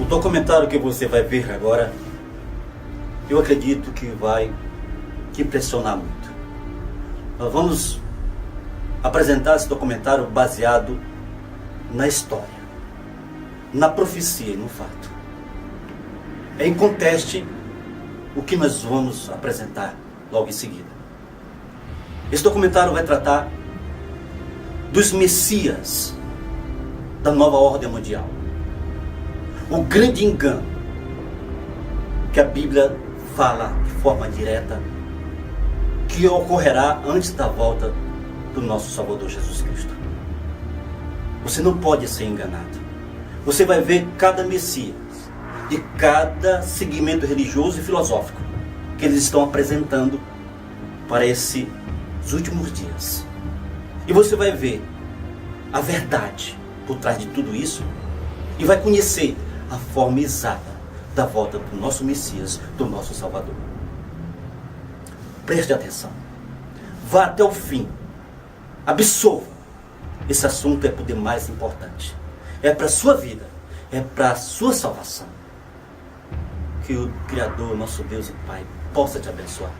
documentário que você vai ver agora, eu acredito que vai te impressionar muito. Nós vamos apresentar esse documentário baseado na história, na profecia e no fato. É em conteste o que nós vamos apresentar logo em seguida. Esse documentário vai tratar dos Messias da nova ordem mundial. O grande engano que a Bíblia fala de forma direta que ocorrerá antes da volta do nosso Salvador Jesus Cristo. Você não pode ser enganado. Você vai ver cada Messias de cada segmento religioso e filosófico que eles estão apresentando para esses últimos dias. E você vai ver a verdade por trás de tudo isso e vai conhecer a forma exata da volta do nosso Messias, do nosso Salvador. Preste atenção. Vá até o fim. Absorva. Esse assunto é por demais importante. É para a sua vida. É para a sua salvação. Que o Criador, nosso Deus e Pai, possa te abençoar.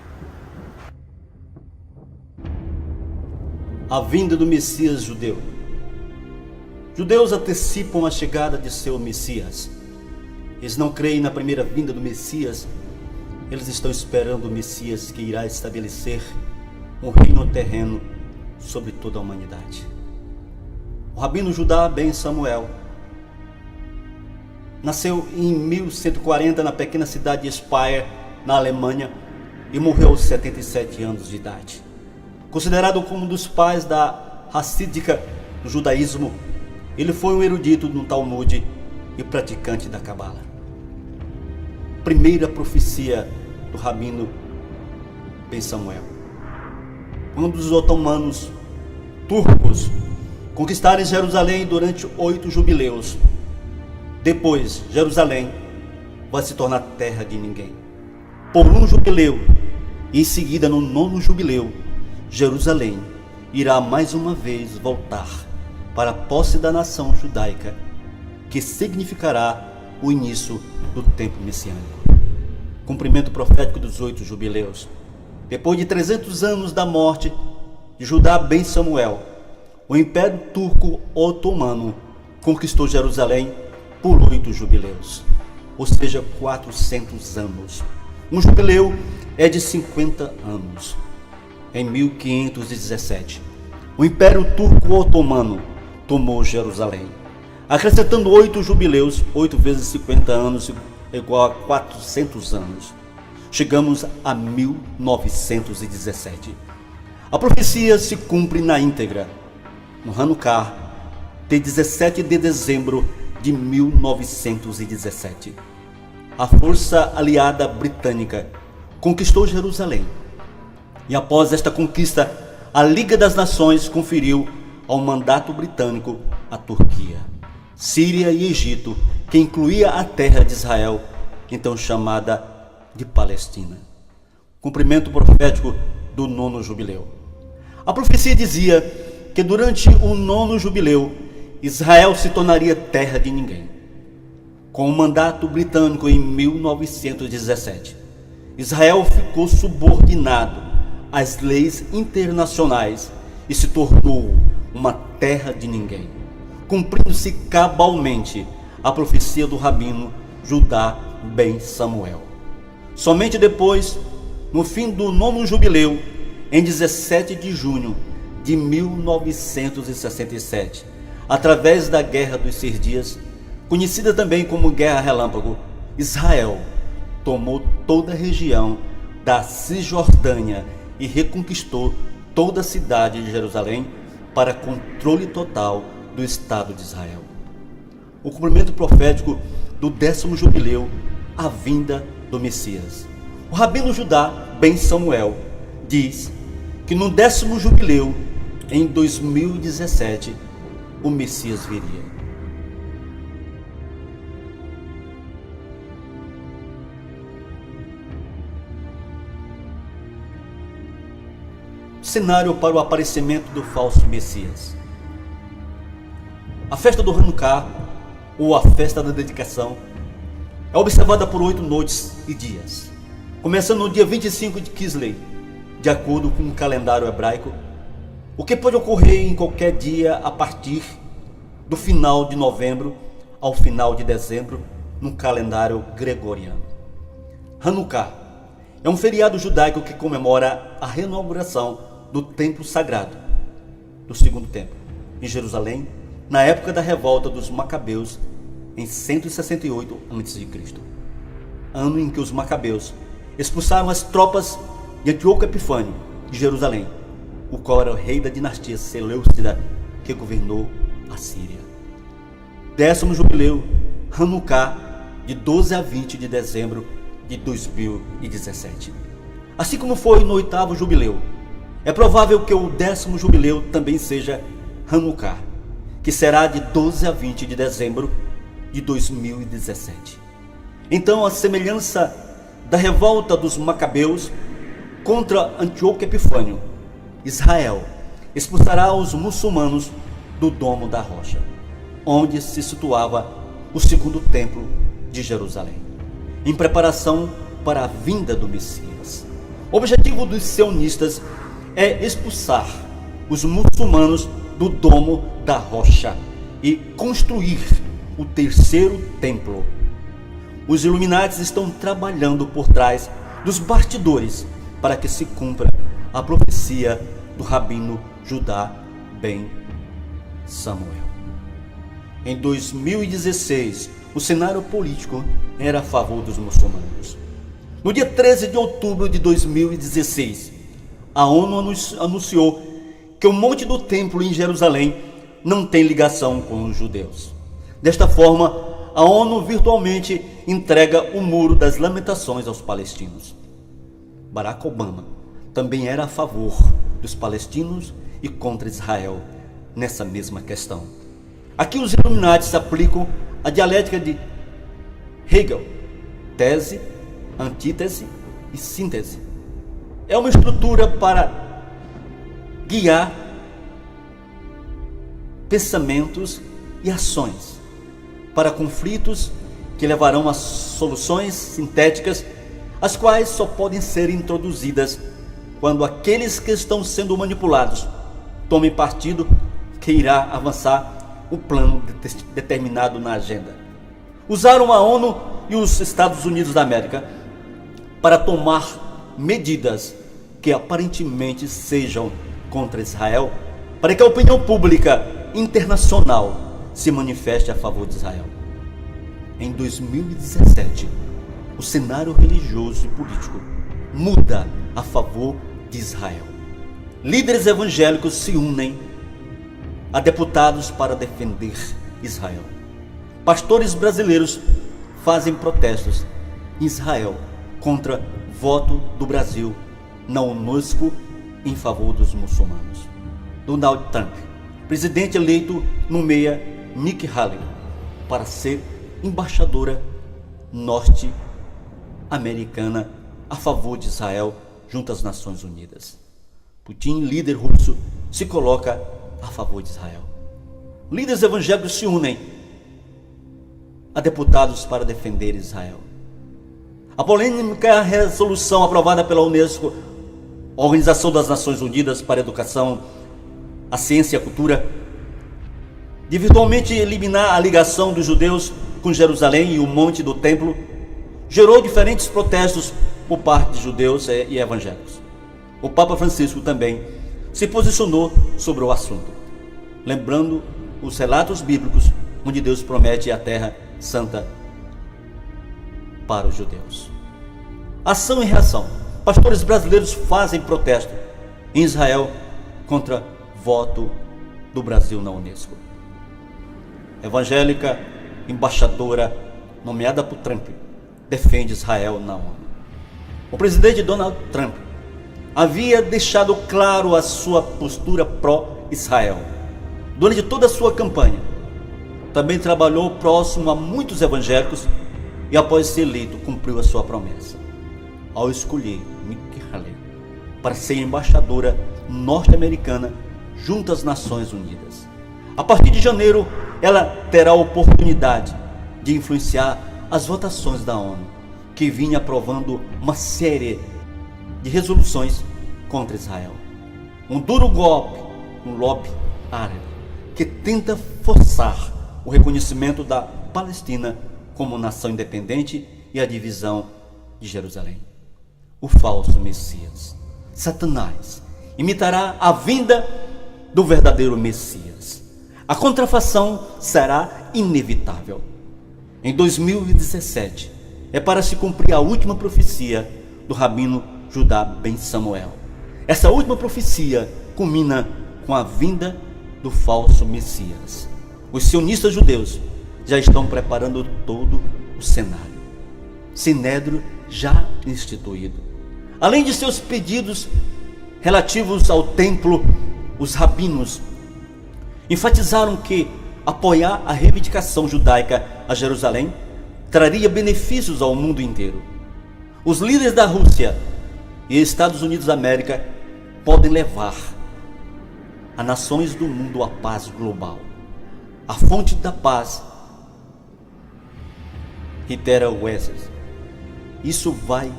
A vinda do Messias judeu. Judeus antecipam a chegada de seu Messias. Eles não creem na primeira vinda do Messias. Eles estão esperando o Messias que irá estabelecer um reino terreno sobre toda a humanidade. O rabino Judá ben Samuel nasceu em 1140 na pequena cidade de Speyer, na Alemanha, e morreu aos 77 anos de idade. Considerado como um dos pais da Hassídica do judaísmo, ele foi um erudito no Talmud e praticante da Cabala. Primeira profecia do rabino ben Samuel. Quando os otomanos turcos conquistarem Jerusalém durante 8 jubileus, depois Jerusalém vai se tornar terra de ninguém. Por um jubileu, e em seguida no 9º jubileu, Jerusalém irá mais uma vez voltar para a posse da nação judaica, que significará o início do tempo messiânico. Cumprimento profético dos 8 jubileus. Depois de 300 anos da morte de Judá ben Samuel, o Império Turco Otomano conquistou Jerusalém por 8 jubileus, ou seja, 400 anos. Um jubileu é de 50 anos. Em 1517, o Império Turco Otomano tomou Jerusalém, acrescentando 8 jubileus. 8 vezes 50 anos igual a 400 anos. Chegamos a 1917. A profecia se cumpre na íntegra no Hanukkah de 17 de dezembro de 1917. A força aliada britânica conquistou Jerusalém. E após esta conquista, a Liga das Nações conferiu ao mandato britânico a Turquia, Síria e Egito, que incluía a terra de Israel, então chamada de Palestina. Cumprimento profético do 9º jubileu. A profecia dizia que durante o 9º jubileu, Israel se tornaria terra de ninguém. Com o mandato britânico em 1917, Israel ficou subordinado às leis internacionais e se tornou uma terra de ninguém, cumprindo-se cabalmente a profecia do rabino Judá ben Samuel. Somente depois, no fim do 9º jubileu, em 17 de junho de 1967, através da Guerra dos 6 Dias, conhecida também como Guerra Relâmpago, Israel tomou toda a região da Cisjordânia e reconquistou toda a cidade de Jerusalém para controle total do Estado de Israel. O cumprimento profético do 10º jubileu, a vinda do Messias. O rabino Judá ben Samuel diz que no 10º jubileu, em 2017, o Messias viria. Cenário para o aparecimento do falso Messias. A festa do Hanukkah, ou a festa da dedicação, é observada por 8 noites e dias, começando no dia 25 de Kislev, de acordo com o calendário hebraico, o que pode ocorrer em qualquer dia a partir do final de novembro ao final de dezembro no calendário gregoriano. Hanukkah é um feriado judaico que comemora a reinauguração do templo sagrado do segundo templo em Jerusalém, na época da revolta dos Macabeus em 168 a.C., ano em que os Macabeus expulsaram as tropas de Antíoco Epifânio de Jerusalém, o qual era o rei da dinastia Seleucida que governou a Síria. 10º jubileu Hanukkah, de 12 a 20 de dezembro de 2017. Assim como foi no 8º jubileu, é provável que o 10º jubileu também seja Hanukkah, que será de 12 a 20 de dezembro de 2017. Então, a semelhança da revolta dos Macabeus contra Antíoco Epifânio, Israel expulsará os muçulmanos do Domo da Rocha, onde se situava o segundo templo de Jerusalém, em preparação para a vinda do Messias. O objetivo dos sionistas é expulsar os muçulmanos do Domo da Rocha e construir o terceiro templo. Os Illuminatis estão trabalhando por trás dos bastidores para que se cumpra a profecia do rabino Judá ben Samuel. Em 2016, o cenário político era a favor dos muçulmanos. No dia 13 de outubro de 2016, a ONU anunciou que o Monte do Templo em Jerusalém não tem ligação com os judeus. Desta forma, a ONU virtualmente entrega o Muro das Lamentações aos palestinos. Barack Obama também era a favor dos palestinos e contra Israel nessa mesma questão. Aqui os Illuminatis aplicam a dialética de Hegel: tese, antítese e síntese. É uma estrutura para guiar pensamentos e ações para conflitos que levarão a soluções sintéticas, as quais só podem ser introduzidas quando aqueles que estão sendo manipulados tomem partido que irá avançar o plano determinado na agenda. Usaram a ONU e os Estados Unidos da América para tomar medidas que aparentemente sejam contra Israel, para que a opinião pública internacional se manifeste a favor de Israel. Em 2017, o cenário religioso e político muda a favor de Israel. Líderes evangélicos se unem a deputados para defender Israel. Pastores brasileiros fazem protestos em Israel contra voto do Brasil na Unesco em favor dos muçulmanos. Donald Trump, presidente eleito, nomeia Nikki Haley para ser embaixadora norte-americana a favor de Israel junto às Nações Unidas. Putin, líder russo, se coloca a favor de Israel. Líderes evangélicos se unem a deputados para defender Israel. A polêmica resolução aprovada pela Unesco, Organização das Nações Unidas para a Educação, a Ciência e a Cultura, de virtualmente eliminar a ligação dos judeus com Jerusalém e o Monte do Templo, gerou diferentes protestos por parte de judeus e evangélicos. O Papa Francisco também se posicionou sobre o assunto, lembrando os relatos bíblicos onde Deus promete a terra santa para os judeus. Ação e reação. Pastores brasileiros fazem protesto em Israel contra voto do Brasil na Unesco. Evangélica, embaixadora nomeada por Trump, defende Israel na ONU. O presidente Donald Trump havia deixado claro a sua postura pró-Israel durante toda a sua campanha. Também trabalhou próximo a muitos evangélicos e, após ser eleito, cumpriu a sua promessa ao escolher Nikki Haley para ser embaixadora norte-americana junto às Nações Unidas. A partir de janeiro, ela terá a oportunidade de influenciar as votações da ONU, que vinha aprovando uma série de resoluções contra Israel. Um duro golpe, um lobby árabe, que tenta forçar o reconhecimento da Palestina como nação independente e a divisão de Jerusalém. O falso Messias, Satanás, imitará a vinda do verdadeiro Messias. A contrafação será inevitável. Em 2017, é para se cumprir a última profecia do rabino Judá ben Samuel. Essa última profecia culmina com a vinda do falso Messias. Os sionistas judeus já estão preparando todo o cenário. Sinédrio já instituído. Além de seus pedidos relativos ao templo, os rabinos enfatizaram que apoiar a reivindicação judaica a Jerusalém traria benefícios ao mundo inteiro. Os líderes da Rússia e Estados Unidos da América podem levar a nações do mundo a paz global. A fonte da paz, reitera Wesley, isso vai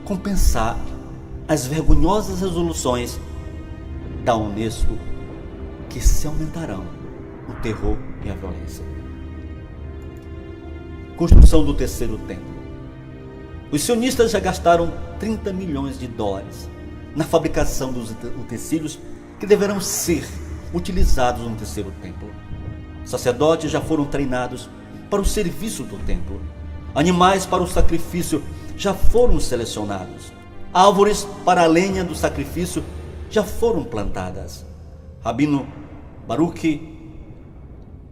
compensar as vergonhosas resoluções da Unesco que se aumentarão o terror e a violência. Construção do terceiro templo. Os sionistas já gastaram 30 milhões de dólares na fabricação dos utensílios que deverão ser utilizados no terceiro templo. Sacerdotes já foram treinados para o serviço do templo. Animais para o sacrifício já foram selecionados. Árvores para a lenha do sacrifício já foram plantadas. Rabino Baruch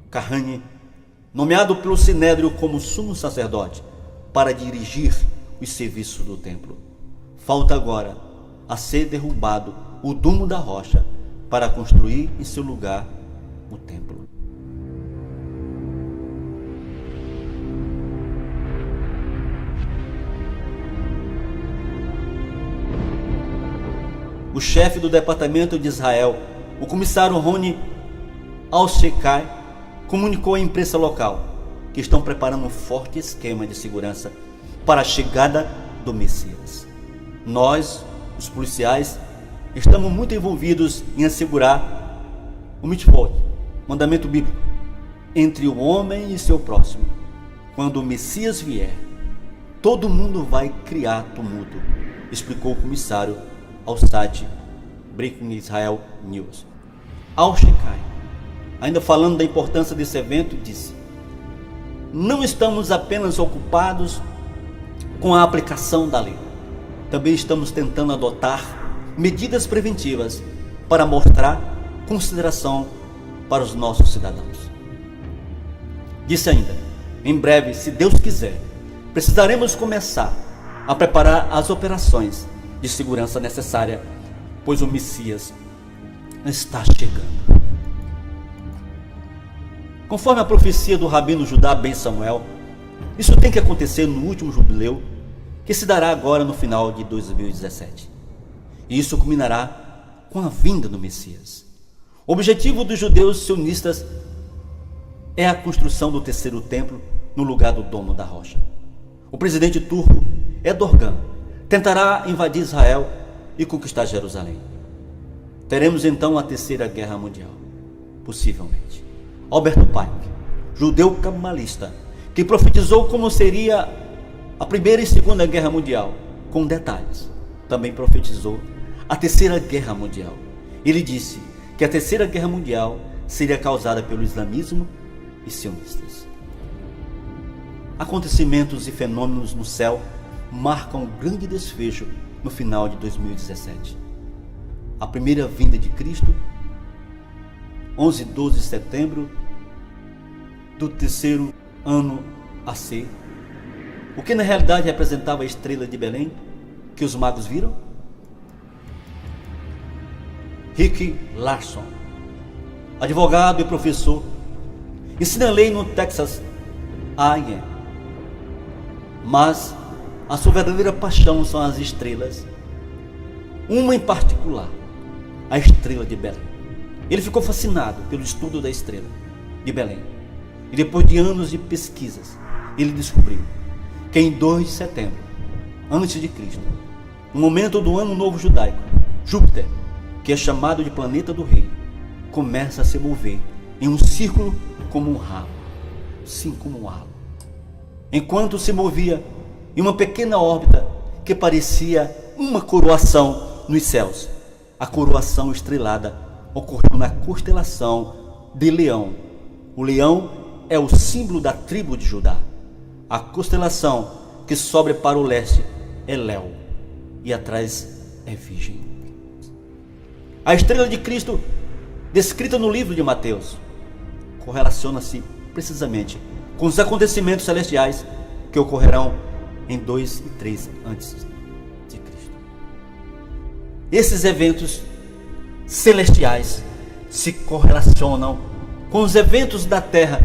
Kahane, nomeado pelo Sinédrio como sumo sacerdote para dirigir os serviços do templo. Falta agora a ser derrubado o Domo da Rocha para construir em seu lugar o templo. O chefe do Departamento de Israel, o comissário Roni Al-Shekai, comunicou à imprensa local que estão preparando um forte esquema de segurança para a chegada do Messias. Nós, os policiais, estamos muito envolvidos em assegurar o mitzvot, mandamento bíblico, entre o homem e seu próximo. Quando o Messias vier, todo mundo vai criar tumulto, explicou o comissário ao site Breaking Israel News. Al-Shekai, ainda falando da importância desse evento, disse: não estamos apenas ocupados com a aplicação da lei, também estamos tentando adotar medidas preventivas para mostrar consideração para os nossos cidadãos. Disse ainda: em breve, se Deus quiser, precisaremos começar a preparar as operações de segurança necessária, pois o Messias está chegando. Conforme a profecia do rabino Judá ben Samuel, isso tem que acontecer no último jubileu, que se dará agora no final de 2017. E isso culminará com a vinda do Messias. O objetivo dos judeus sionistas é a construção do terceiro templo no lugar do Domo da Rocha. O presidente turco Erdogan tentará invadir Israel e conquistar Jerusalém. Teremos então a terceira guerra mundial, possivelmente. Albert Pike, judeu cabalista, que profetizou como seria a primeira e segunda guerra mundial, com detalhes, também profetizou a terceira guerra mundial. Ele disse que a terceira guerra mundial seria causada pelo islamismo e sionistas. Acontecimentos e fenômenos no céu marcam um grande desfecho no final de 2017. A primeira vinda de Cristo, 11 e 12 de setembro do terceiro ano AC, o que na realidade representava a estrela de Belém que os magos viram? Rick Larson, advogado e professor, ensina lei no Texas A&M, mas a sua verdadeira paixão são as estrelas, uma em particular, a estrela de Belém. Ele ficou fascinado pelo estudo da estrela de Belém, e depois de anos de pesquisas, ele descobriu que em 2 de setembro, antes de Cristo, no momento do ano novo judaico, Júpiter, que é chamado de planeta do rei, começa a se mover em um círculo como um ralo, sim, como um halo. Enquanto se movia em uma pequena órbita que parecia uma coroação nos céus, a coroação estrelada ocorreu na constelação de Leão. O leão é o símbolo da tribo de Judá. A constelação que sobe para o leste é Léo e atrás é Virgem. A estrela de Cristo, descrita no livro de Mateus, correlaciona-se precisamente com os acontecimentos celestiais que ocorrerão em 2 e 3 antes de Cristo. Esses eventos celestiais se correlacionam com os eventos da terra,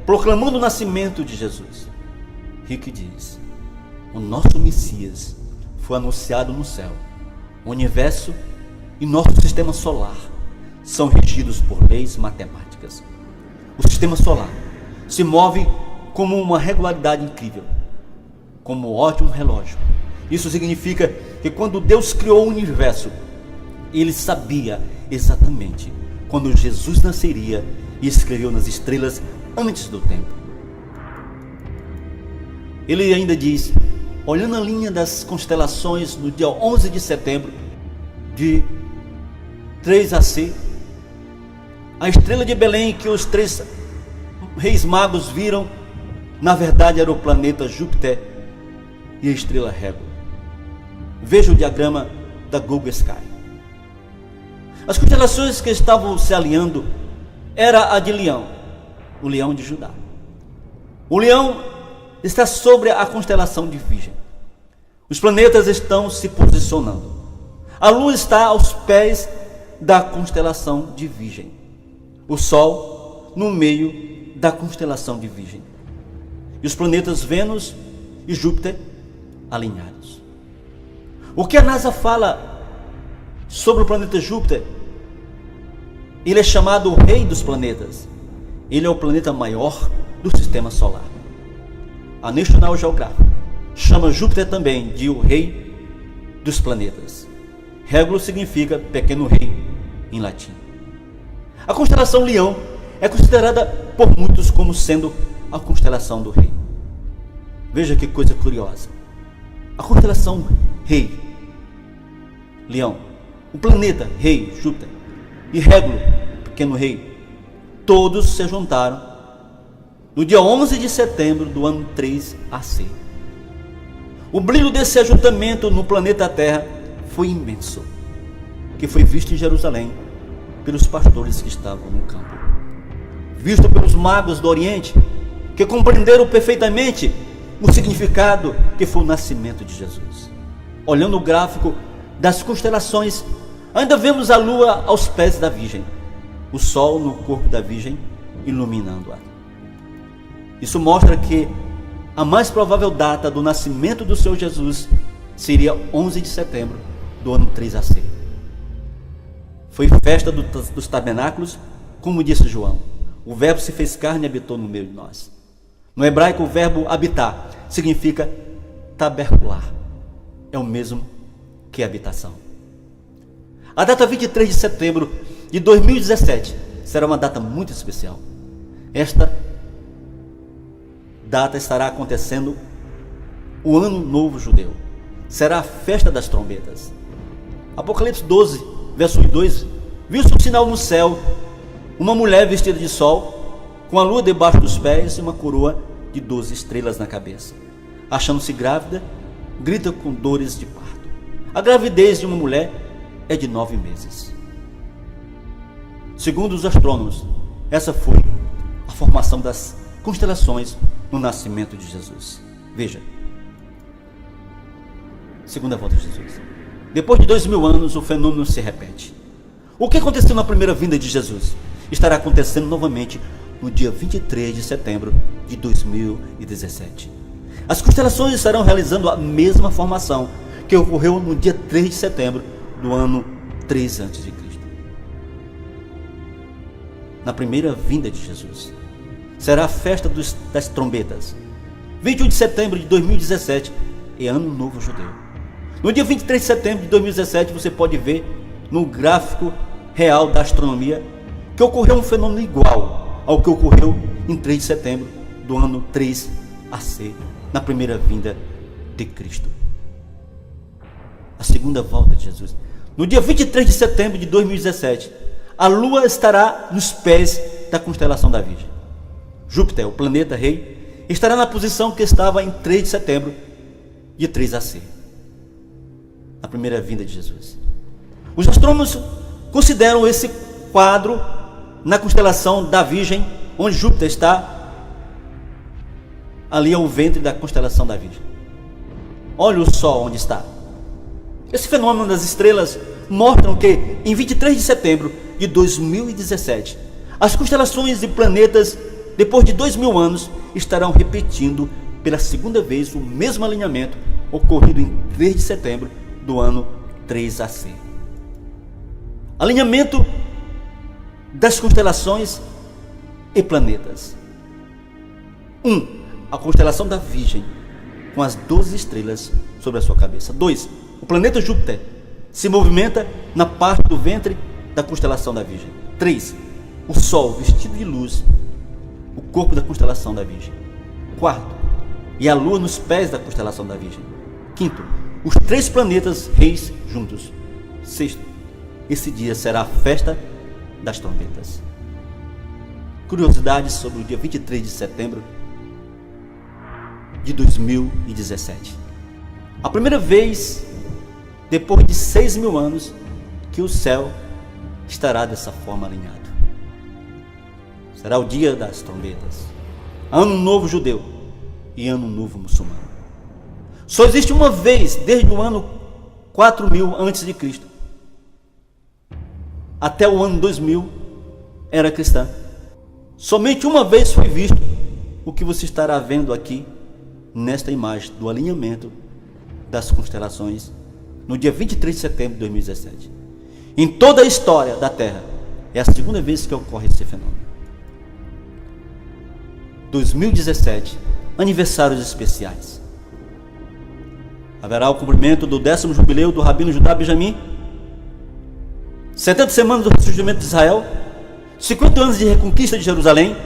proclamando o nascimento de Jesus. Rick diz: o nosso Messias foi anunciado no céu. O universo e nosso sistema solar são regidos por leis matemáticas. O sistema solar se move como uma regularidade incrível, como um ótimo relógio. Isso significa que quando Deus criou o universo, Ele sabia exatamente quando Jesus nasceria e escreveu nas estrelas antes do tempo. Ele ainda diz: olhando a linha das constelações no dia 11 de setembro de 3 AC, a estrela de Belém que os 3 reis magos viram, na verdade era o planeta Júpiter e a estrela Régula. Veja o diagrama da Google Sky. As constelações que estavam se alinhando era a de Leão, o leão de Judá. O leão está sobre a constelação de Virgem. Os planetas estão se posicionando. A lua está aos pés da constelação de Virgem. O Sol no meio da constelação de Virgem. E os planetas Vênus e Júpiter alinhados. O que a NASA fala sobre o planeta Júpiter? Ele é chamado o rei dos planetas. Ele é o planeta maior do sistema solar. A National Geographic chama Júpiter também de o rei dos planetas. Regulus significa pequeno rei em latim. A constelação Leão é considerada por muitos como sendo a constelação do rei. Veja que coisa curiosa. A constelação rei, Leão, o planeta rei, Júpiter, e Regulus, pequeno rei, todos se juntaram no dia 11 de setembro do ano 3 AC. O brilho desse ajuntamento no planeta Terra foi imenso, que foi visto em Jerusalém pelos pastores que estavam no campo, visto pelos magos do Oriente, que compreenderam perfeitamente o significado que foi o nascimento de Jesus. Olhando o gráfico das constelações, ainda vemos a lua aos pés da Virgem, o sol no corpo da Virgem iluminando-a. Isso mostra que a mais provável data do nascimento do Senhor Jesus seria 11 de setembro do ano 3 AC. Foi festa dos tabernáculos, como disse João. O verbo se fez carne e habitou no meio de nós. No hebraico, o verbo habitar significa tabercular. É o mesmo que habitação. A data 23 de setembro de 2017 será uma data muito especial. Esta data estará acontecendo o Ano Novo Judeu. Será a festa das trombetas. Apocalipse 12, verso 2. Viu-se um sinal no céu, uma mulher vestida de sol, com a lua debaixo dos pés e uma coroa de 12 estrelas na cabeça. Achando-se grávida, grita com dores de parto. A gravidez de uma mulher é de 9 meses. Segundo os astrônomos, essa foi a formação das constelações no nascimento de Jesus. Veja, segunda volta de Jesus. Depois de 2000 anos, o fenômeno se repete. O que aconteceu na primeira vinda de Jesus estará acontecendo novamente no dia 23 de setembro de 2017. As constelações estarão realizando a mesma formação que ocorreu no dia 3 de setembro do ano 3 a.C. Na primeira vinda de Jesus será a festa das trombetas. 21 de setembro de 2017 é Ano Novo Judeu. No dia 23 de setembro de 2017 você pode ver no gráfico real da astronomia que ocorreu um fenômeno igual ao que ocorreu em 3 de setembro do ano 3 AC, na primeira vinda de Cristo. A segunda volta de Jesus. No dia 23 de setembro de 2017, a Lua estará nos pés da constelação da Virgem. Júpiter, o planeta rei, estará na posição que estava em 3 de setembro de 3 AC, na primeira vinda de Jesus. Os astrônomos consideram esse quadro na constelação da Virgem, onde Júpiter está ali ao ventre da constelação da Virgem. Olha o Sol onde está. Esse fenômeno das estrelas mostram que em 23 de setembro de 2017, as constelações e planetas, depois de 2000 anos, estarão repetindo pela segunda vez o mesmo alinhamento ocorrido em 3 de setembro do ano 3 AC. Alinhamento das constelações e planetas. 1. A constelação da Virgem, com as 12 estrelas sobre a sua cabeça. 2. O planeta Júpiter se movimenta na parte do ventre da constelação da Virgem. 3. O Sol vestido de luz, o corpo da constelação da Virgem. 4. E a Lua nos pés da constelação da Virgem. 5. Os 3 planetas reis juntos. 6. Esse dia será a festa das trombetas. Curiosidades sobre o dia 23 de setembro de 2017. A primeira vez, depois de 6.000 anos, que o céu estará dessa forma alinhado. Será o dia das trombetas, Ano Novo Judeu e Ano Novo Muçulmano. Só existe uma vez, desde o ano 4000 a.C. até o ano 2000, era cristã. Somente uma vez foi visto o que você estará vendo aqui nesta imagem do alinhamento das constelações no dia 23 de setembro de 2017. Em toda a história da Terra, é a segunda vez que ocorre esse fenômeno. 2017, aniversários especiais. Haverá o cumprimento do 10º jubileu do Rabino Judá Benjamim, 70 semanas do ressurgimento de Israel, 50 anos de reconquista de Jerusalém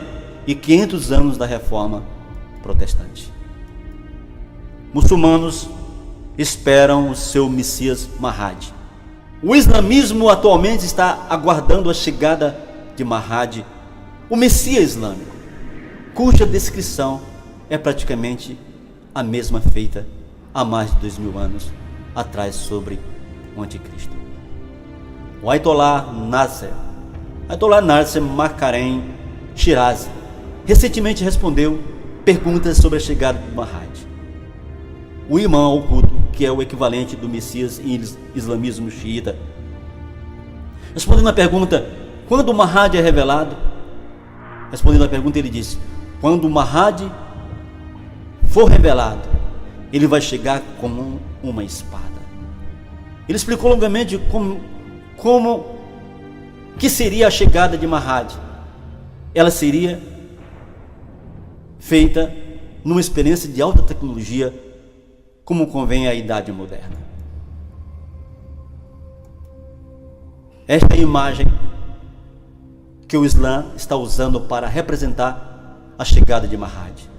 e 500 anos da reforma protestante. Muçulmanos esperam o seu Messias Mahdi. O islamismo atualmente está aguardando a chegada de Mahdi, o Messias islâmico, cuja descrição é praticamente a mesma feita há mais de 2000 anos atrás sobre o anticristo. O Ayatollah Nasser Makarem Shirazi recentemente respondeu perguntas sobre a chegada de Mahdi, o imã oculto, que é o equivalente do Messias em islamismo xiita. Respondendo à pergunta, quando o Mahdi é revelado? Respondendo à pergunta, ele disse, quando o Mahdi for revelado, ele vai chegar como uma espada. Ele explicou longamente como que seria a chegada de Mahdi. Ela seria feita numa experiência de alta tecnologia, como convém à idade moderna. Esta é a imagem que o Islã está usando para representar a chegada de Mahdi.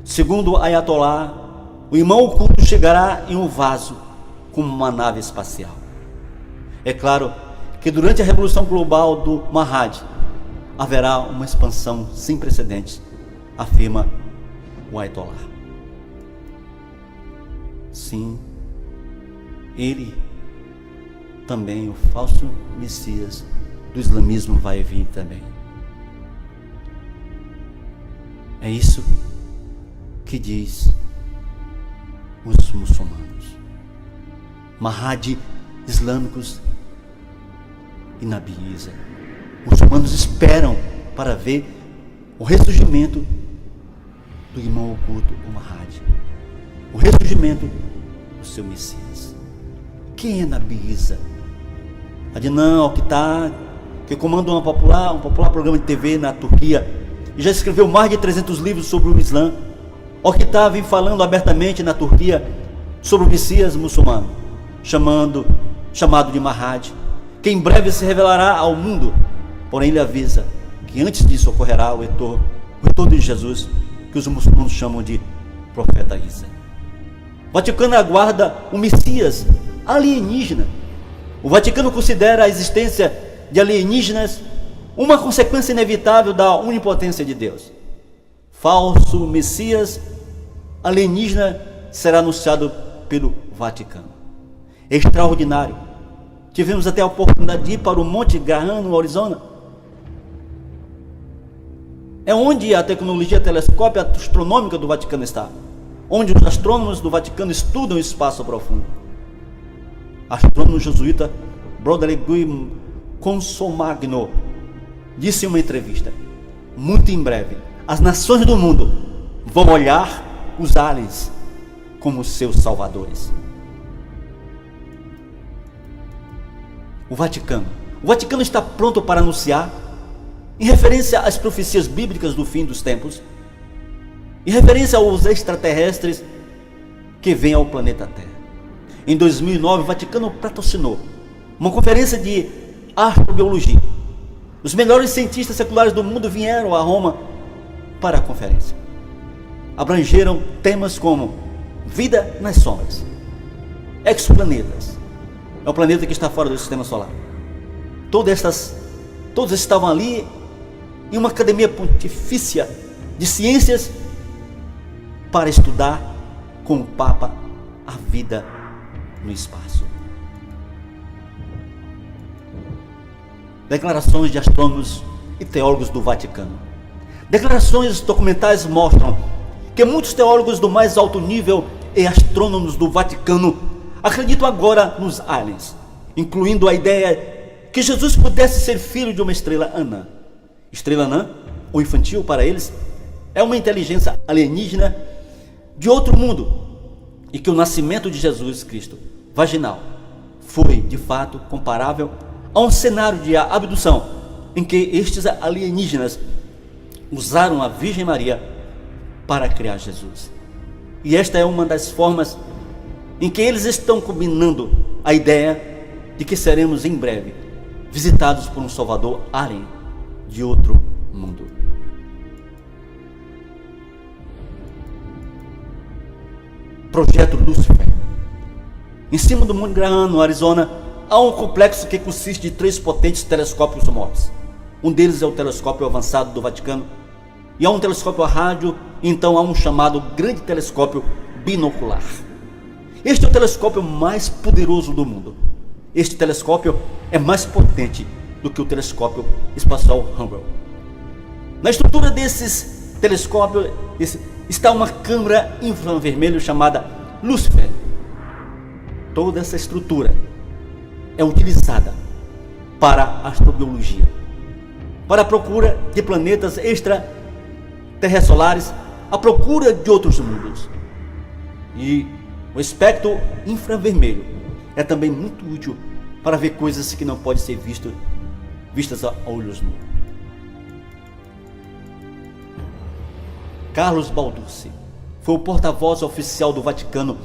Segundo Ayatollah, o imã oculto chegará em um vaso como uma nave espacial. É claro que durante a revolução global do Mahdi haverá uma expansão sem precedentes, afirma o Ayatollah. Sim, ele também, o falso Messias do islamismo, vai vir também. É isso que diz os muçulmanos. Mahdi islâmicos e Nabi Isa. Muçulmanos esperam para ver o ressurgimento do irmão oculto, o Mahdi. O ressurgimento do seu Messias. Quem é Nabi Isa? Adnan Oktar, que comanda um popular programa de TV na Turquia, e já escreveu mais de 300 livros sobre o Islã, ou que estava falando abertamente na Turquia sobre o Messias muçulmano, chamado de Mahdi, que em breve se revelará ao mundo. Porém ele avisa que antes disso ocorrerá o retorno de Jesus, que os muçulmanos chamam de profeta Isa. O Vaticano aguarda o Messias alienígena. O Vaticano considera a existência de alienígenas uma consequência inevitável da onipotência de Deus. Falso Messias alienígena será anunciado pelo Vaticano. É extraordinário. Tivemos até a oportunidade de ir para o Monte Graham, no Arizona. É onde a tecnologia telescópica astronômica do Vaticano está, onde os astrônomos do Vaticano estudam o espaço profundo. Astrônomo jesuíta Brother Guy Consomagno disse em uma entrevista: muito em breve as nações do mundo vão olhar os aliens como seus salvadores. O Vaticano está pronto para anunciar, em referência às profecias bíblicas do fim dos tempos, em referência aos extraterrestres que vêm ao planeta Terra. Em 2009, o Vaticano patrocinou uma conferência de astrobiologia. Os melhores cientistas seculares do mundo vieram a Roma para a conferência. Abrangeram temas como vida nas sombras, exoplanetas, é o planeta que está fora do sistema solar. Todos estavam ali em uma academia pontifícia de ciências para estudar com o Papa a vida no espaço. Declarações de astrônomos e teólogos do Vaticano. Declarações documentais mostram que muitos teólogos do mais alto nível e astrônomos do Vaticano acreditam agora nos aliens, incluindo a ideia que Jesus pudesse ser filho de uma estrela anã. Estrela anã, ou infantil para eles, é uma inteligência alienígena de outro mundo, e que o nascimento de Jesus Cristo, vaginal, foi de fato comparável a um cenário de abdução, em que estes alienígenas usaram a Virgem Maria para criar Jesus. E esta é uma das formas em que eles estão combinando a ideia de que seremos em breve visitados por um Salvador alien de outro mundo. Projeto Lúcifer. Em cima do Monte Graham, no Arizona, há um complexo que consiste de 3 potentes telescópios móveis. Um deles é o telescópio avançado do Vaticano, e há um telescópio a rádio, e então há um chamado grande telescópio binocular. Este é o telescópio mais poderoso do mundo. Este telescópio é mais potente do que o telescópio espacial Hubble. Na estrutura desses telescópios está uma câmara infravermelho chamada Lúcifer. Toda essa estrutura é utilizada para a astrobiologia, para a procura de planetas extraterrestres, a procura de outros mundos. E o espectro infravermelho é também muito útil para ver coisas que não podem ser vistas a olhos nus. Carlos Balducci foi o porta-voz oficial do Vaticano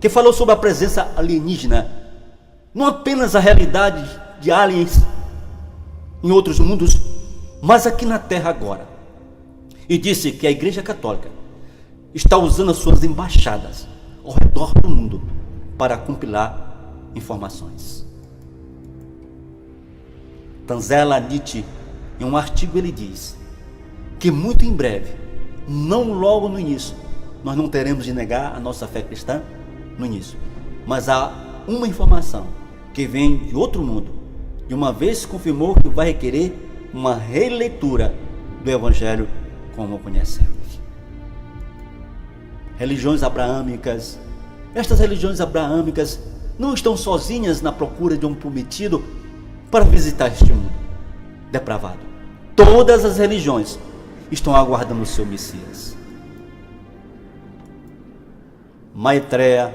que falou sobre a presença alienígena, não apenas a realidade de aliens em outros mundos, mas aqui na Terra agora. E disse que a Igreja Católica está usando as suas embaixadas ao redor do mundo para compilar informações. Tanzela Nietzsche, em um artigo, ele diz que muito em breve, não logo no início, nós não teremos de negar a nossa fé cristã no início, mas há uma informação que vem de outro mundo, e uma vez confirmou que vai requerer uma releitura do Evangelho como o conhecemos. Religiões abraâmicas. Estas religiões abraâmicas não estão sozinhas na procura de um prometido para visitar este mundo depravado. Todas as religiões estão aguardando o seu Messias. Maitreya,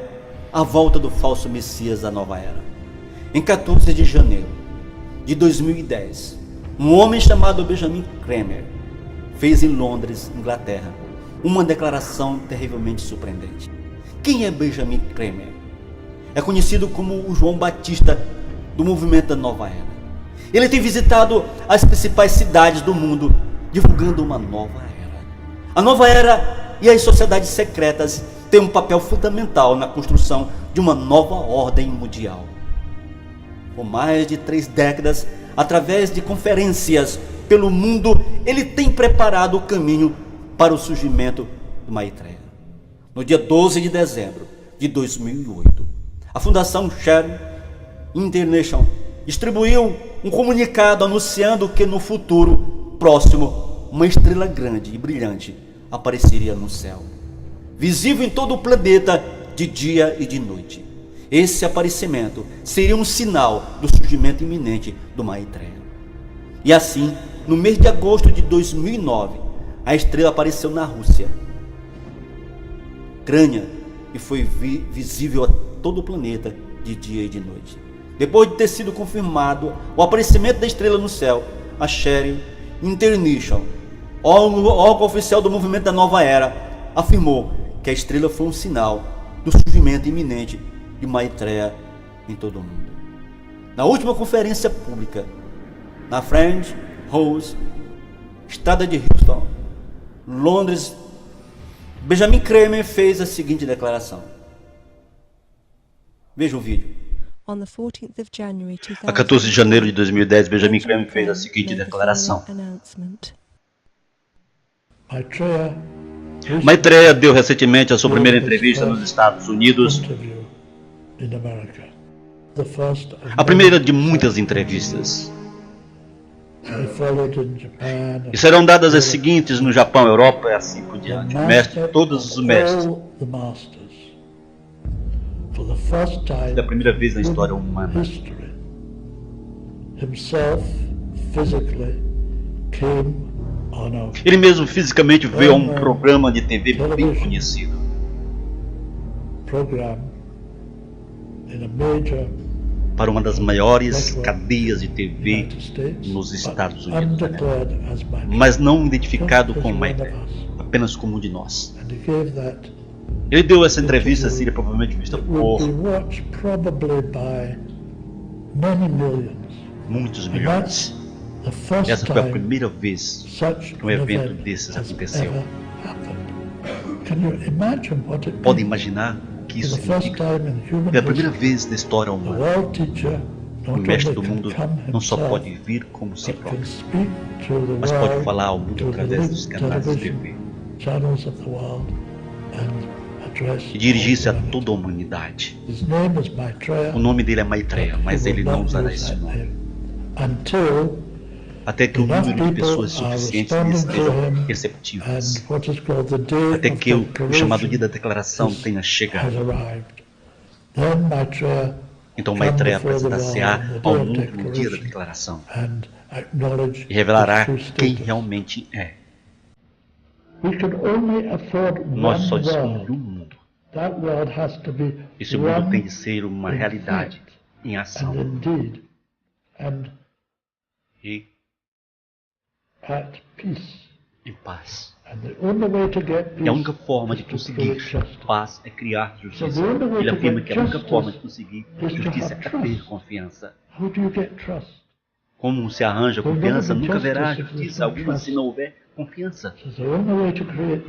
a volta do falso Messias da nova era. Em 14 de janeiro de 2010, um homem chamado Benjamin Kramer fez em Londres, Inglaterra, uma declaração terrivelmente surpreendente. Quem é Benjamin Kramer? É conhecido como o João Batista do movimento da Nova Era. Ele tem visitado as principais cidades do mundo, divulgando uma nova era. A nova era e as sociedades secretas têm um papel fundamental na construção de uma nova ordem mundial. Por mais de 3 décadas, através de conferências pelo mundo, ele tem preparado o caminho para o surgimento do Maitreya. No dia 12 de dezembro de 2008, a Fundação Sharing International distribuiu um comunicado anunciando que no futuro próximo uma estrela grande e brilhante apareceria no céu, visível em todo o planeta de dia e de noite. Esse aparecimento seria um sinal do surgimento iminente do Maitreya. E assim, no mês de agosto de 2009, a estrela apareceu na Rússia, Ucrânia, e foi visível a todo o planeta de dia e de noite. Depois de ter sido confirmado o aparecimento da estrela no céu, a Sharing International, órgão oficial do movimento da Nova Era, afirmou que a estrela foi um sinal do surgimento iminente de Maitreya em todo o mundo. Na última conferência pública, na Friends House, Estrada de Houston, Londres, Benjamin Kramer fez a seguinte declaração. Veja o vídeo. A 14 de janeiro de 2010, Benjamin Kramer fez a seguinte declaração. Maitreya deu recentemente a sua primeira entrevista nos Estados Unidos, a primeira de muitas entrevistas. E serão dadas as seguintes no Japão, Europa e assim por diante. Todos os mestres. Pela primeira vez na história humana, ele mesmo fisicamente veio a um programa de TV bem conhecido, para uma das maiores cadeias de TV nos Estados Unidos, mas não identificado como Maitreya, apenas como um de nós. Ele deu essa entrevista, seria provavelmente vista por muitos milhões. Essa foi a primeira vez que um evento desses aconteceu. Pode imaginar o que isso significa? Pela primeira vez na história humana, o mestre do mundo não só pode vir como si próprio, mas pode falar ao mundo através dos canais de TV e dirigir-se a toda a humanidade. O nome dele é Maitreya, mas ele não usará esse nome até que o número de pessoas suficientes estejam receptivas, até que o chamado dia da declaração tenha chegado. Então Maitreya apresentar-se-á ao mundo no dia da declaração e revelará quem realmente é. Nós só dispomos de um mundo. Esse mundo tem de ser uma realidade em ação e em paz. E a única forma de conseguir paz é criar justiça. Ele afirma que a única forma de conseguir justiça é ter confiança. Como se arranja confiança? Nunca haverá justiça alguma se não houver confiança.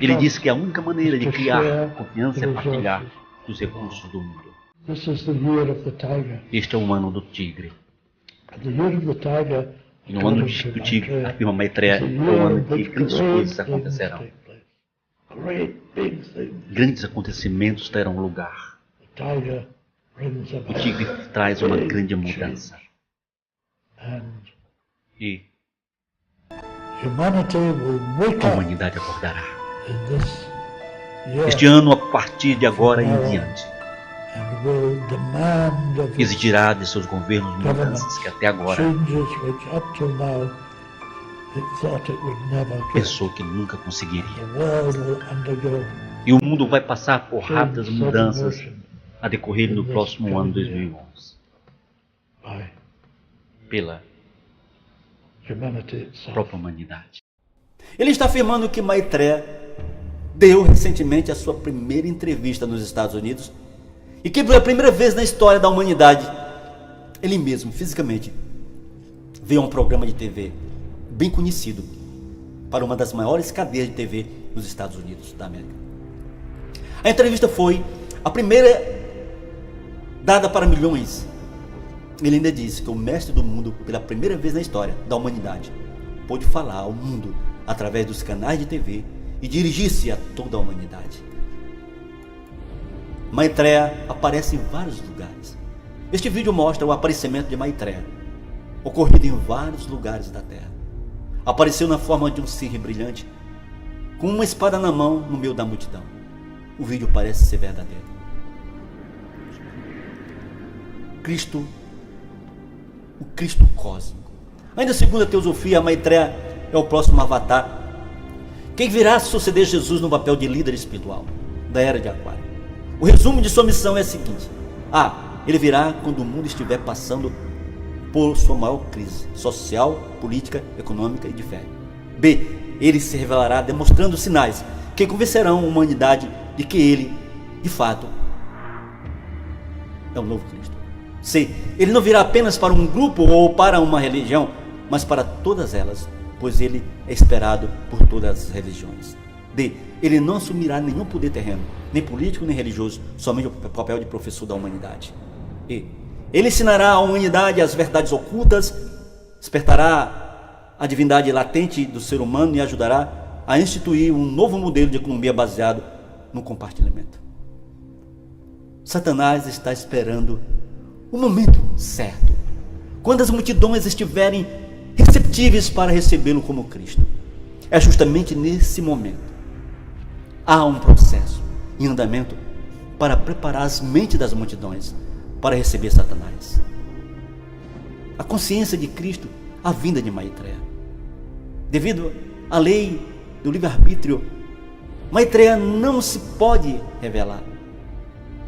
Ele diz que a única maneira de criar confiança é partilhar os recursos do mundo. Este é o ano do tigre. E no ano do tigre, afirma Maitreya, é o ano em que grandes coisas acontecerão. Grandes acontecimentos terão lugar. O tigre traz uma grande mudança. E a humanidade acordará. Este ano, a partir de agora em diante, exigirá de seus governos mudanças que até agora pensou que nunca conseguiria. E o mundo vai passar por rápidas mudanças a decorrer no próximo ano 2011. Pela própria humanidade. Ele está afirmando que Maitreya deu recentemente a sua primeira entrevista nos Estados Unidos e que pela primeira vez na história da humanidade, ele mesmo, fisicamente, veio a um programa de TV bem conhecido para uma das maiores cadeias de TV nos Estados Unidos da América. A entrevista foi a primeira dada para milhões. Ele ainda disse que o mestre do mundo, pela primeira vez na história da humanidade, pôde falar ao mundo através dos canais de TV e dirigir-se a toda a humanidade. Maitreya aparece em vários lugares. Este vídeo mostra o aparecimento de Maitreya, ocorrido em vários lugares da Terra. Apareceu na forma de um ser brilhante, com uma espada na mão no meio da multidão. O vídeo parece ser verdadeiro. Cristo, o Cristo cósmico. Ainda segundo a teosofia, Maitreya é o próximo avatar, quem virá suceder Jesus no papel de líder espiritual da era de Aquário. O resumo de sua missão é o seguinte: A. Ele virá quando o mundo estiver passando por sua maior crise social, política, econômica e de fé. B. Ele se revelará demonstrando sinais que convencerão a humanidade de que ele, de fato, é o novo Cristo. C. Ele não virá apenas para um grupo ou para uma religião, mas para todas elas, pois ele é esperado por todas as religiões. D. Ele não assumirá nenhum poder terreno, nem político nem religioso, somente o papel de professor da humanidade. E. Ele ensinará à humanidade as verdades ocultas, despertará a divindade latente do ser humano e ajudará a instituir um novo modelo de economia baseado no compartilhamento. Satanás está esperando o momento certo, quando as multidões estiverem receptíveis para recebê-lo como Cristo. É justamente nesse momento. Há um processo em andamento para preparar as mentes das multidões para receber Satanás. A consciência de Cristo, a vinda de Maitreya. Devido à lei do livre-arbítrio, Maitreya não se pode revelar.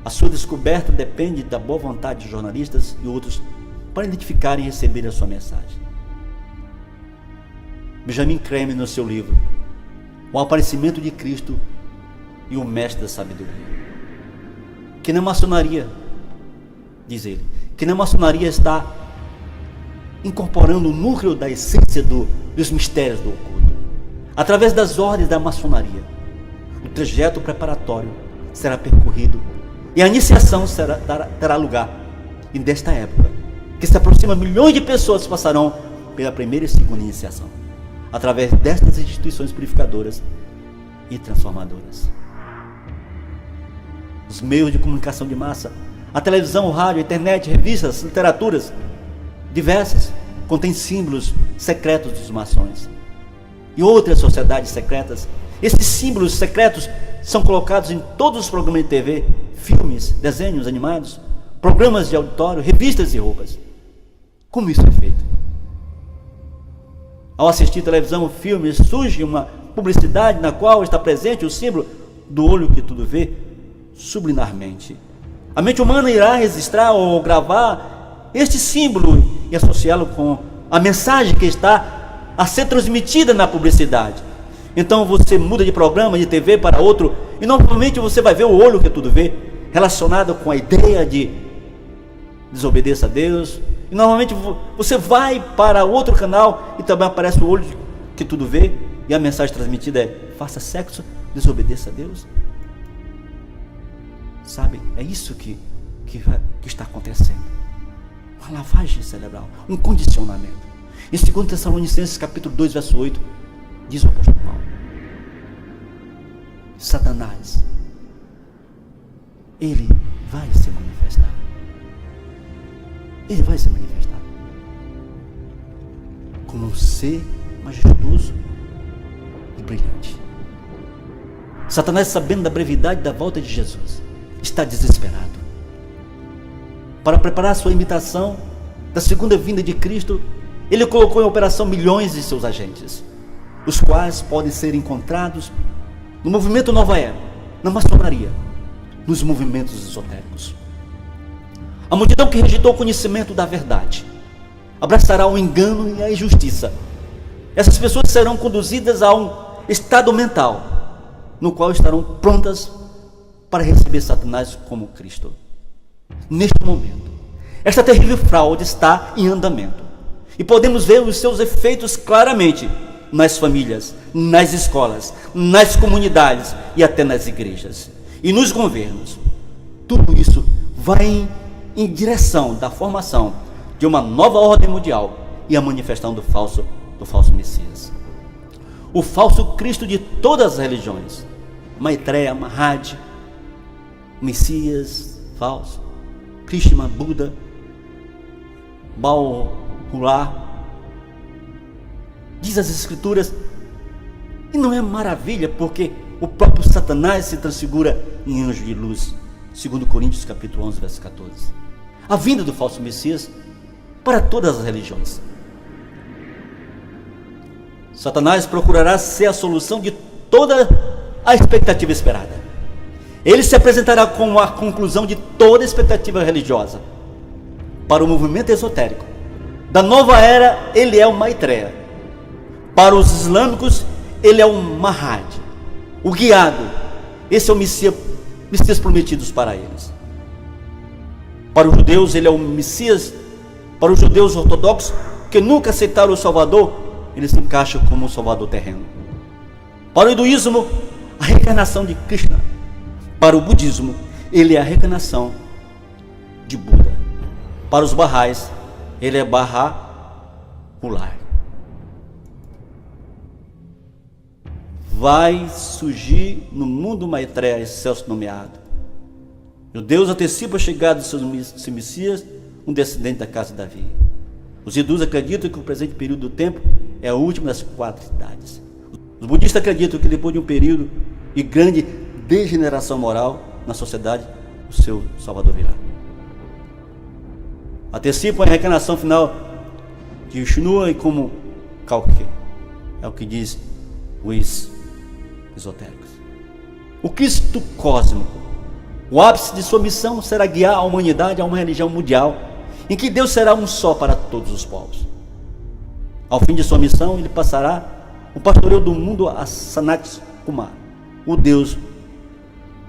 A sua descoberta depende da boa vontade de jornalistas e outros para identificarem e receberem a sua mensagem. Benjamin Creme, no seu livro O Aparecimento de Cristo e o Mestre da Sabedoria, que na maçonaria, diz ele, que na maçonaria está incorporando o núcleo da essência dos mistérios do oculto. Através das ordens da maçonaria, o trajeto preparatório será percorrido e a iniciação terá lugar. E desta época, que se aproxima, milhões de pessoas passarão pela primeira e segunda iniciação, através destas instituições purificadoras e transformadoras. Os meios de comunicação de massa, a televisão, o rádio, a internet, revistas, literaturas diversas, contêm símbolos secretos dos maçons e outras sociedades secretas. Esses símbolos secretos são colocados em todos os programas de TV, filmes, desenhos animados, programas de auditório, revistas e roupas. Como isso é feito? Ao assistir televisão ou filmes, surge uma publicidade na qual está presente o símbolo do olho que tudo vê, subliminarmente. A mente humana irá registrar ou gravar este símbolo e associá-lo com a mensagem que está a ser transmitida na publicidade. Então você muda de programa de TV para outro e normalmente você vai ver o olho que tudo vê, relacionado com a ideia de desobedeça a Deus. E normalmente você vai para outro canal e também aparece o olho que tudo vê e a mensagem transmitida é: faça sexo, desobedeça a Deus. Sabe, é isso que está acontecendo. Uma lavagem cerebral, um condicionamento. Em 2 Tessalonicenses capítulo 2, verso 8, diz o apóstolo Paulo: Satanás, ele vai se manifestar. Ele vai se manifestar como um ser majestoso e brilhante. Satanás, sabendo da brevidade da volta de Jesus, está desesperado. Para preparar sua imitação da segunda vinda de Cristo, ele colocou em operação milhões de seus agentes, os quais podem ser encontrados no movimento Nova Era, na maçonaria, nos movimentos esotéricos. A multidão que rejeitou o conhecimento da verdade abraçará o engano e a injustiça. Essas pessoas serão conduzidas a um estado mental no qual estarão prontas para receber Satanás como Cristo. Neste momento, esta terrível fraude está em andamento e podemos ver os seus efeitos claramente nas famílias, nas escolas, nas comunidades e até nas igrejas e nos governos. Tudo isso vai em direção da formação de uma nova ordem mundial e a manifestação do falso Messias. O falso Cristo de todas as religiões, Maitreya, Mahad, Messias falso, Krishna, Buda, Baal-Hulá, diz as Escrituras, e não é maravilha, porque o próprio Satanás se transfigura em anjo de luz, 2 Coríntios capítulo 11, verso 14. A vinda do falso Messias para todas as religiões. Satanás procurará ser a solução de toda a expectativa esperada. Ele se apresentará como a conclusão de toda a expectativa religiosa. Para o movimento esotérico da nova era, ele é o Maitreya. Para os islâmicos, ele é o Mahad, o guiado. Esse é o Messias prometidos para eles. Para os judeus, ele é o Messias. Para os judeus ortodoxos que nunca aceitaram o Salvador, ele se encaixa como um Salvador terreno. Para o hinduísmo, a reencarnação de Krishna. Para o budismo, ele é a reencarnação de Buda. Para os Bahais, ele é Bahá'u'lláh. Vai surgir no mundo Maitreya excelso nomeado. Os judeus antecipam a chegada de seus Messias, um descendente da casa de Davi. Os hindus acreditam que o presente período do tempo é a última das 4 idades. Os budistas acreditam que depois de um período de grande degeneração moral na sociedade, o seu Salvador virá. Antecipam a reencarnação final de Vishnu e como Kalki. É o que diz os esotéricos. O Cristo cósmico, o ápice de sua missão será guiar a humanidade a uma religião mundial em que Deus será um só para todos os povos. Ao fim de sua missão, ele passará o pastoreio do mundo a Sanat Kumar, o Deus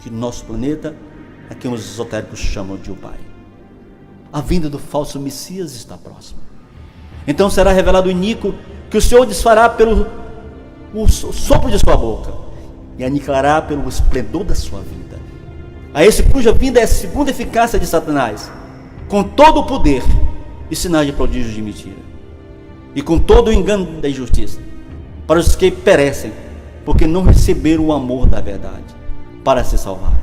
de nosso planeta, a quem os esotéricos chamam de o Pai. A vinda do falso Messias está próxima. Então será revelado o iníquo que o Senhor desfará pelo sopro de sua boca e aniquilará pelo esplendor da sua vinda. A esse cuja vinda é a segunda eficácia de Satanás, com todo o poder e sinais de prodígios de mentira, e com todo o engano da injustiça, para os que perecem, porque não receberam o amor da verdade, para se salvarem.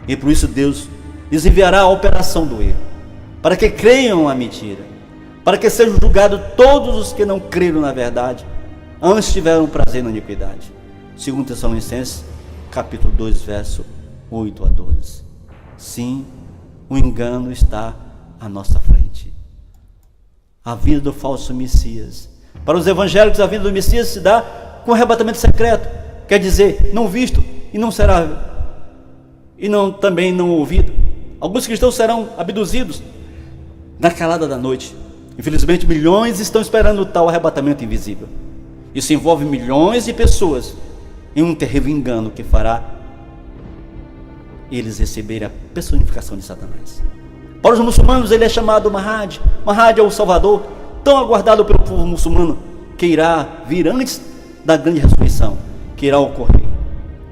E por isso Deus lhes enviará a operação do erro, para que creiam a mentira, para que sejam julgados todos os que não creram na verdade, antes tiveram prazer na iniquidade. 2 Tessalonicenses, capítulo 2, verso 8 a 12. Sim, o engano está à nossa frente. A vinda do falso Messias. Para os evangélicos, a vinda do Messias se dá com arrebatamento secreto, quer dizer, não visto e não será e também não ouvido. Alguns cristãos serão abduzidos na calada da noite. Infelizmente, milhões estão esperando tal arrebatamento invisível. Isso envolve milhões de pessoas em um terrível engano que fará eles receberem a personificação de Satanás. Para os muçulmanos, ele é chamado Mahad. Mahad é o Salvador, tão aguardado pelo povo muçulmano, que irá vir antes da grande ressurreição, que irá ocorrer.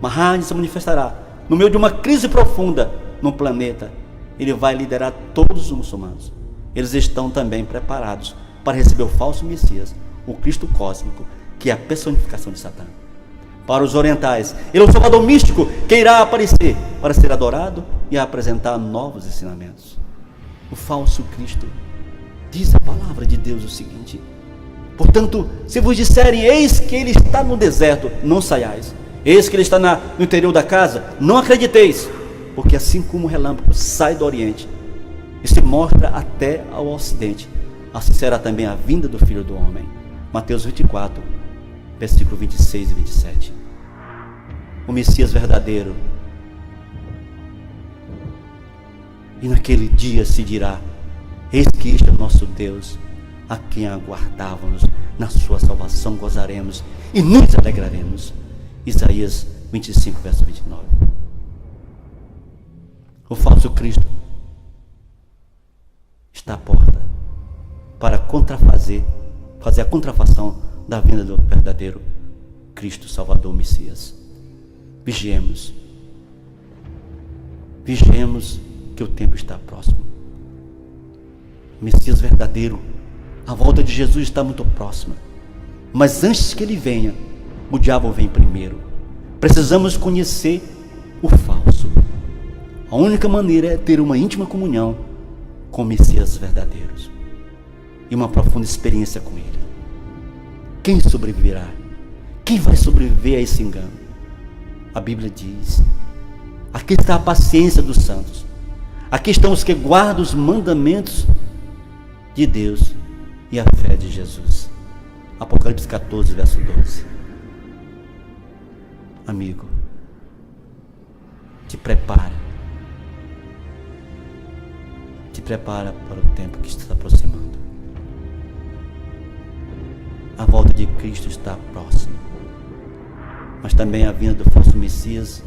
Mahad se manifestará no meio de uma crise profunda no planeta. Ele vai liderar todos os muçulmanos. Eles estão também preparados para receber o falso Messias, o Cristo cósmico, que é a personificação de Satã. Para os orientais, ele é o Salvador místico que irá aparecer para ser adorado e apresentar novos ensinamentos. O falso Cristo, diz a palavra de Deus o seguinte: portanto, se vos disserem, eis que ele está no deserto, não saiais. Eis que ele está no interior da casa, não acrediteis. Porque assim como o relâmpago sai do oriente e se mostra até ao ocidente, assim será também a vinda do Filho do Homem. Mateus 24, versículo 26 e 27. O Messias verdadeiro. E naquele dia se dirá: eis que este é o nosso Deus, a quem aguardávamos, na sua salvação gozaremos e nos alegraremos. Isaías 25, verso 29. O falso Cristo está à porta para fazer a contrafação da vinda do verdadeiro Cristo Salvador Messias. Vigiemos. Vigiemos que o tempo está próximo. Messias verdadeiro, a volta de Jesus está muito próxima. Mas antes que ele venha, o diabo vem primeiro. Precisamos conhecer o falso. A única maneira é ter uma íntima comunhão com Messias verdadeiros e uma profunda experiência com ele. Quem sobreviverá? Quem vai sobreviver a esse engano? A Bíblia diz: aqui está a paciência dos santos, aqui estão os que guardam os mandamentos de Deus e a fé de Jesus. Apocalipse 14, verso 12. Amigo, te prepara para o tempo que está se aproximando. A volta de Cristo está próxima, mas também a vinda do falso Messias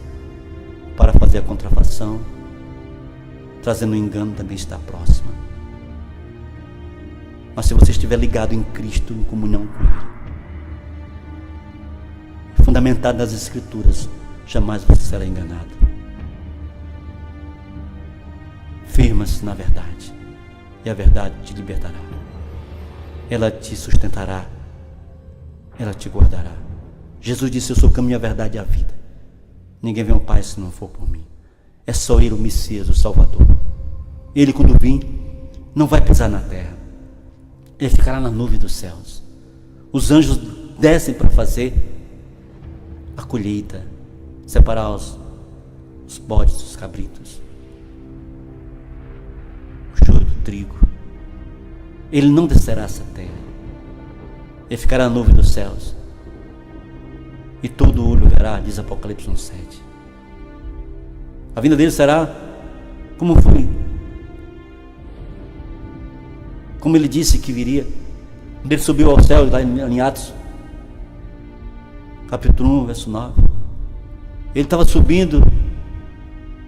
para fazer a contrafação, trazendo o engano, também está próxima. Mas se você estiver ligado em Cristo, em comunhão com Ele, fundamentado nas Escrituras, jamais você será enganado. Firma-se na verdade, e a verdade te libertará. Ela te sustentará, ela te guardará. Jesus disse: eu sou o caminho, a verdade e a vida. Ninguém vem ao Pai se não for por mim. É só Ele, o Messias, o Salvador. Ele, quando vir, não vai pisar na terra. Ele ficará na nuvem dos céus. Os anjos descem para fazer a colheita, separar os bodes dos cabritos, o joio do trigo. Ele não descerá essa terra. Ele ficará na nuvem dos céus. E todo olho verá, diz Apocalipse 1:7. A vinda dele será como foi. Como ele disse que viria. Ele subiu ao céu, lá em Atos, capítulo 1, verso 9. Ele estava subindo.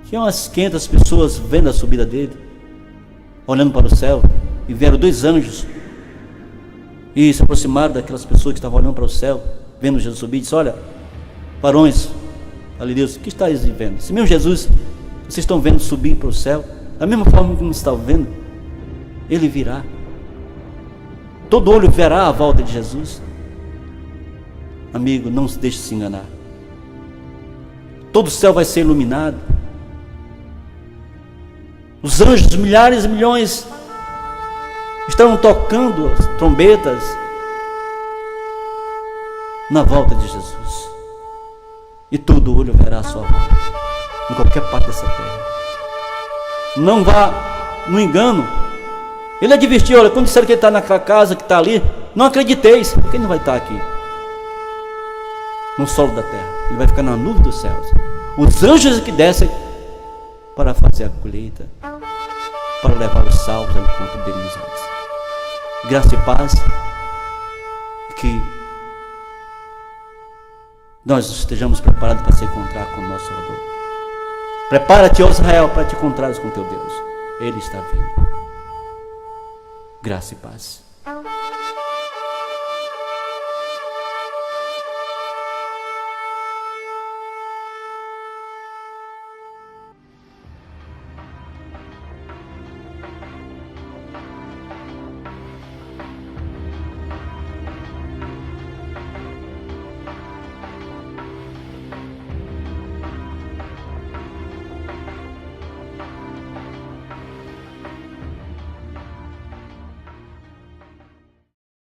Tinha umas 500 pessoas vendo a subida dele, olhando para o céu. E vieram 2 anjos e se aproximaram daquelas pessoas que estavam olhando para o céu, vendo Jesus subir, e disse: olha, varões, Deus, o que estáis vendo? Se mesmo Jesus, vocês estão vendo subir para o céu, da mesma forma como estão vendo, ele virá. Todo olho verá a volta de Jesus. Amigo, não se deixe se enganar. Todo o céu vai ser iluminado. Os anjos, milhares e milhões, estão tocando as trombetas na volta de Jesus. E todo olho verá a sua volta, em qualquer parte dessa terra. Não vá no engano. Ele advertiu: olha, quando disseram que ele está naquela casa que está ali, não acrediteis, porque ele não vai estar aqui no solo da terra. Ele vai ficar na nuvem dos céus. Os anjos que descem para fazer a colheita, para levar os salvos ao encontro dele nos ares. Graça e paz, que nós estejamos preparados para se encontrar com o nosso Salvador. Prepara-te, ó Israel, para te encontrares com teu Deus. Ele está vindo. Graça e paz.